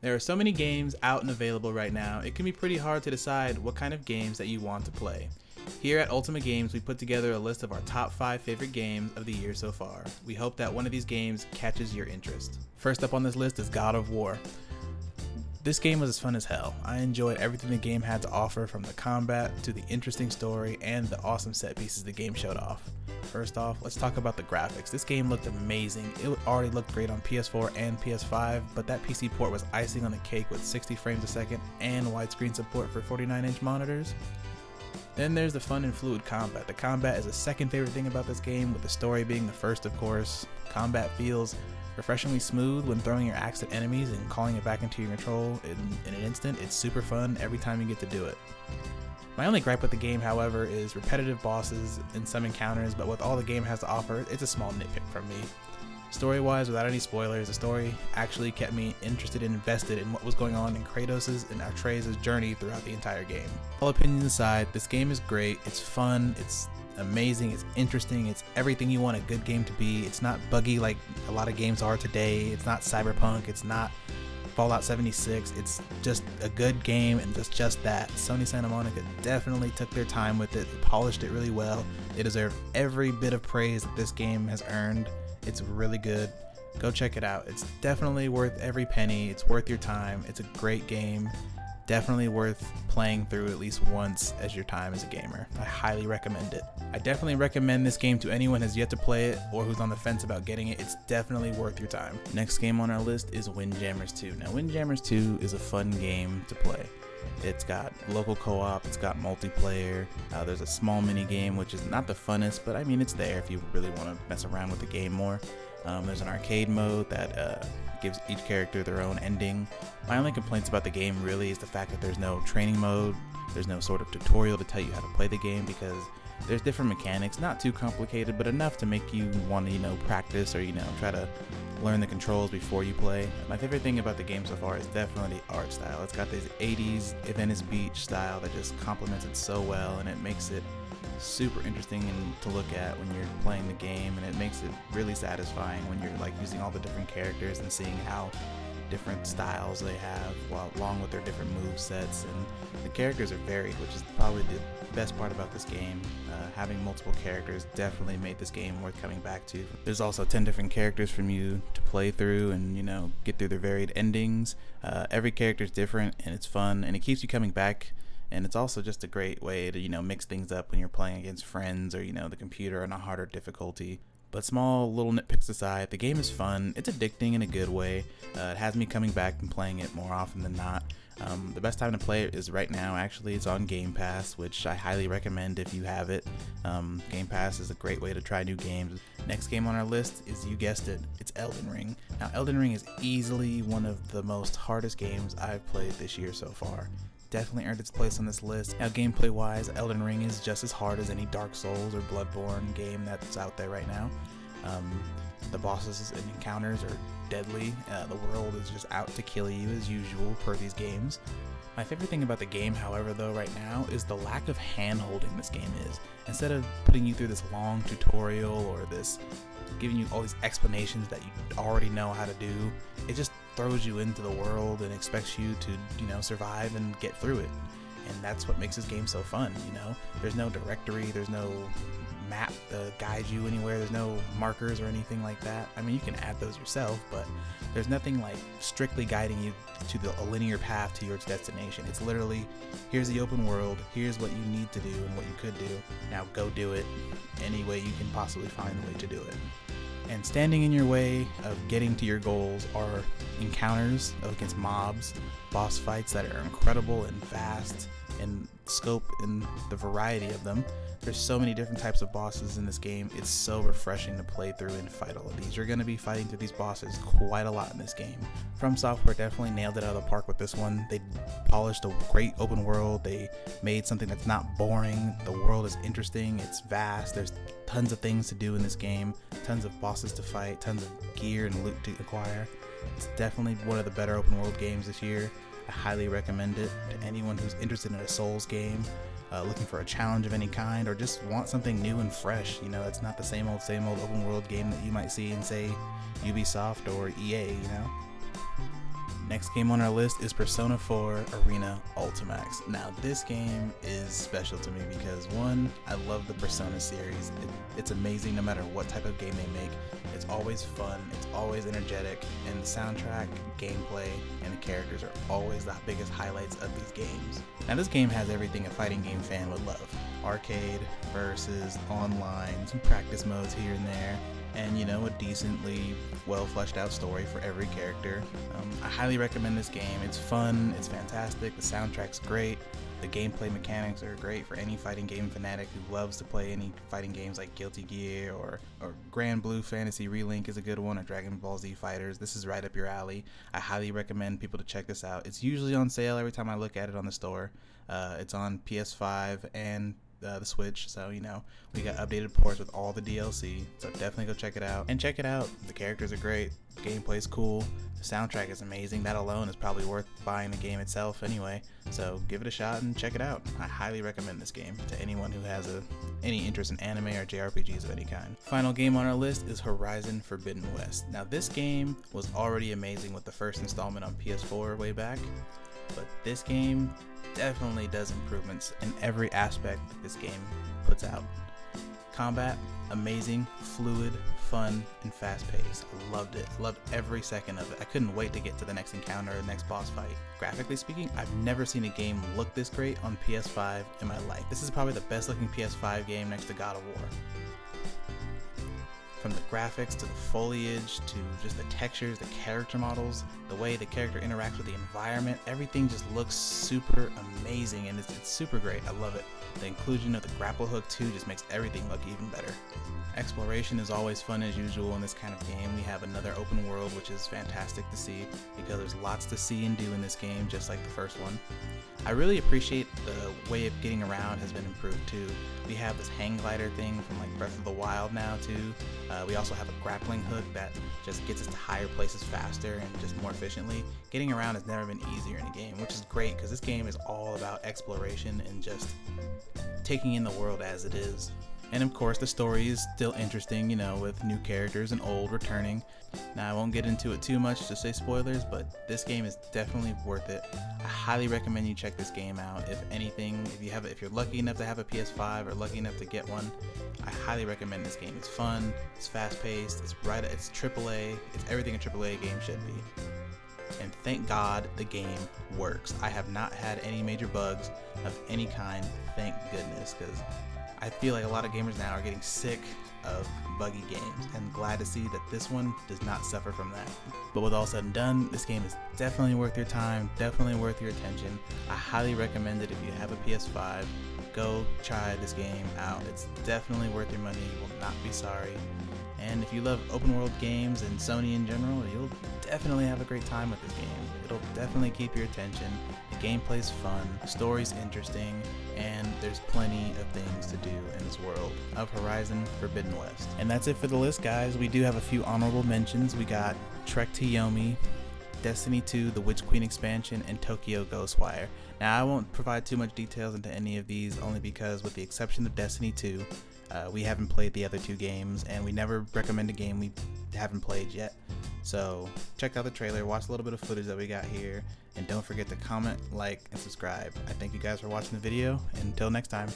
There are so many games out and available right now, it can be pretty hard to decide what kind of games that you want to play. Here at Ultima Games, we put together a list of our top 5 favorite games of the year so far. We hope that one of these games catches your interest. First up on this list is God of War. This game was as fun as hell. I enjoyed everything the game had to offer, from the combat to the interesting story and the awesome set pieces the game showed off. First off, let's talk about the graphics. This game looked amazing. It already looked great on PS4 and PS5, but that PC port was icing on the cake with 60 frames a second and widescreen support for 49-inch monitors. Then there's the fun and fluid combat. The combat is the second favorite thing about this game, with the story being the first, of course. Combat feels refreshingly smooth when throwing your axe at enemies and calling it back into your control in an instant. It's super fun every time you get to do it. My only gripe with the game, however, is repetitive bosses and some encounters, but with all the game has to offer, it's a small nitpick from me. Story-wise, without any spoilers, the story actually kept me interested and invested in what was going on in Kratos' and Atreus' journey throughout the entire game. All opinions aside, this game is great, it's fun, it's amazing, it's interesting, it's everything you want a good game to be. It's not buggy like a lot of games are today, it's not Cyberpunk, it's not Fallout 76, it's just a good game, and just that. Sony Santa Monica definitely took their time with it, polished it really well. They deserve every bit of praise that this game has earned. It's really good. Go check it out. It's definitely worth every penny. It's worth your time. It's a great game. Definitely worth playing through at least once as your time as a gamer. I highly recommend it. I definitely recommend this game to anyone who has yet to play it or who's on the fence about getting it. It's definitely worth your time. Next game on our list is Windjammers 2. Now, Windjammers 2 is a fun game to play. It's got local co-op, it's got multiplayer, there's a small mini game which is not the funnest, but I mean it's there if you really want to mess around with the game more. There's an arcade mode that gives each character their own ending. My only complaints about the game really is the fact that there's no training mode, there's no sort of tutorial to tell you how to play the game, because there's different mechanics, not too complicated, but enough to make you want to, practice or, try to learn the controls before you play. My favorite thing about the game so far is definitely the art style. It's got this 80s Venice Beach style that just complements it so well, and it makes it super interesting to look at when you're playing the game, and it makes it really satisfying when you're using all the different characters and seeing how different styles they have, along with their different move sets. And the characters are varied, which is probably the best part about this game. Having multiple characters definitely made this game worth coming back to. There's also 10 different characters from you to play through and get through their varied endings. Every character is different, and it's fun, and it keeps you coming back. And it's also just a great way to mix things up when you're playing against friends or the computer on a harder difficulty. But small little nitpicks aside, the game is fun. It's addicting in a good way. It has me coming back and playing it more often than not. The best time to play it is right now. Actually, it's on Game Pass, which I highly recommend if you have it. Game Pass is a great way to try new games. Next game on our list is, you guessed it, it's Eldenring. Now, Eldenring is easily one of the most hardest games I've played this year so far. Definitely earned its place on this list. Now, gameplay wise, Eldenring is just as hard as any Dark Souls or Bloodborne game that's out there right now. The bosses and encounters are deadly. The world is just out to kill you as usual per these games. My favorite thing about the game, however, though, right now is the lack of hand-holding this game is. Instead of putting you through this long tutorial or this giving you all these explanations that you already know how to do, it just throws you into the world and expects you to, survive and get through it. And that's what makes this game so fun, There's no directory, there's no map to guide you anywhere, there's no markers or anything like that. I mean, you can add those yourself, but there's nothing like strictly guiding you to a linear path to your destination. It's literally, here's the open world, here's what you need to do and what you could do. Now go do it any way you can possibly find a way to do it. And standing in your way of getting to your goals are encounters against mobs, boss fights that are incredible and vast in scope and the variety of them. There's so many different types of bosses in this game. It's so refreshing to play through and fight all of these. You're going to be fighting through these bosses quite a lot in this game. From Software definitely nailed it out of the park with this one. They polished a great open world. They made something that's not boring. The world is interesting. It's vast. There's tons of things to do in this game. Tons of bosses to fight. Tons of gear and loot to acquire. It's definitely one of the better open world games this year. I highly recommend it to anyone who's interested in a Souls game, looking for a challenge of any kind, or just want something new and fresh. It's not the same old open world game that you might see in, say, Ubisoft or EA, Next game on our list is Persona 4 Arena Ultimax. Now this game is special to me because one, I love the Persona series. It's amazing no matter what type of game they make. It's always fun, it's always energetic, and the soundtrack, gameplay, and the characters are always the biggest highlights of these games. Now this game has everything a fighting game fan would love. Arcade, versus, online, some practice modes here and there, and you know, a decently well fleshed out story for every character. I highly recommend this game. It's fun, it's fantastic, the soundtrack's great, the gameplay mechanics are great for any fighting game fanatic who loves to play any fighting games like Guilty Gear or Grand Blue Fantasy Relink is a good one, or Dragon Ball Z Fighters. This is right up your alley. I highly recommend people to check this out. It's usually on sale every time I look at it on the store. It's on PS5 and the Switch, so you know, we got updated ports with all the DLC, so definitely go check it out. And check it out, the characters are great, the gameplay's cool, the soundtrack is amazing. That alone is probably worth buying the game itself anyway, so give it a shot and check it out. I highly recommend this game to anyone who has any interest in anime or JRPGs of any kind. Final game on our list is Horizon Forbidden West. Now this game was already amazing with the first installment on PS4 way back, but this game definitely does improvements in every aspect that this game puts out. Combat, amazing, fluid, fun, and fast-paced. I loved it. Loved every second of it. I couldn't wait to get to the next encounter or the next boss fight. Graphically speaking, I've never seen a game look this great on PS5 in my life. This is probably the best looking PS5 game next to God of War. From the graphics to the foliage to just the textures, the character models, the way the character interacts with the environment, everything just looks super amazing, and it's super great. I love it. The inclusion of the grapple hook too just makes everything look even better. Exploration is always fun as usual in this kind of game. We have another open world, which is fantastic to see because there's lots to see and do in this game, just like the first one. I really appreciate the way of getting around has been improved too. We have this hang glider thing from like Breath of the Wild now too. We also have a grappling hook that just gets us to higher places faster and just more efficiently. Getting around has never been easier in a game, which is great because this game is all about exploration and just taking in the world as it is. And of course the story is still interesting, you know, with new characters and old returning. Now I won't get into it too much to say spoilers, but this game is definitely worth it. I highly recommend you check this game out. If anything, if you're lucky enough to have a PS5 or lucky enough to get one, I highly recommend this game. It's fun, it's fast-paced, it's AAA, it's everything a AAA game should be. And thank God the game works. I have not had any major bugs of any kind, thank goodness, because I feel like a lot of gamers now are getting sick of buggy games, and glad to see that this one does not suffer from that. But with all said and done, this game is definitely worth your time, definitely worth your attention. I highly recommend it if you have a PS5. Go try this game out. It's definitely worth your money. You will not be sorry. And if you love open world games and Sony in general, you'll definitely have a great time with this game. It'll definitely keep your attention. The gameplay's fun, the story's interesting, and there's plenty of things to do in this world of Horizon Forbidden West. And that's it for the list, guys. We do have a few honorable mentions. We got Trek to Yomi, Destiny 2, the Witch Queen expansion, and Tokyo Ghostwire. Now I won't provide too much details into any of these, only because with the exception of Destiny 2, we haven't played the other two games, and we never recommend a game we haven't played yet. So check out the trailer, watch a little bit of footage that we got here, and don't forget to comment, like, and subscribe. I thank you guys for watching the video, and until next time.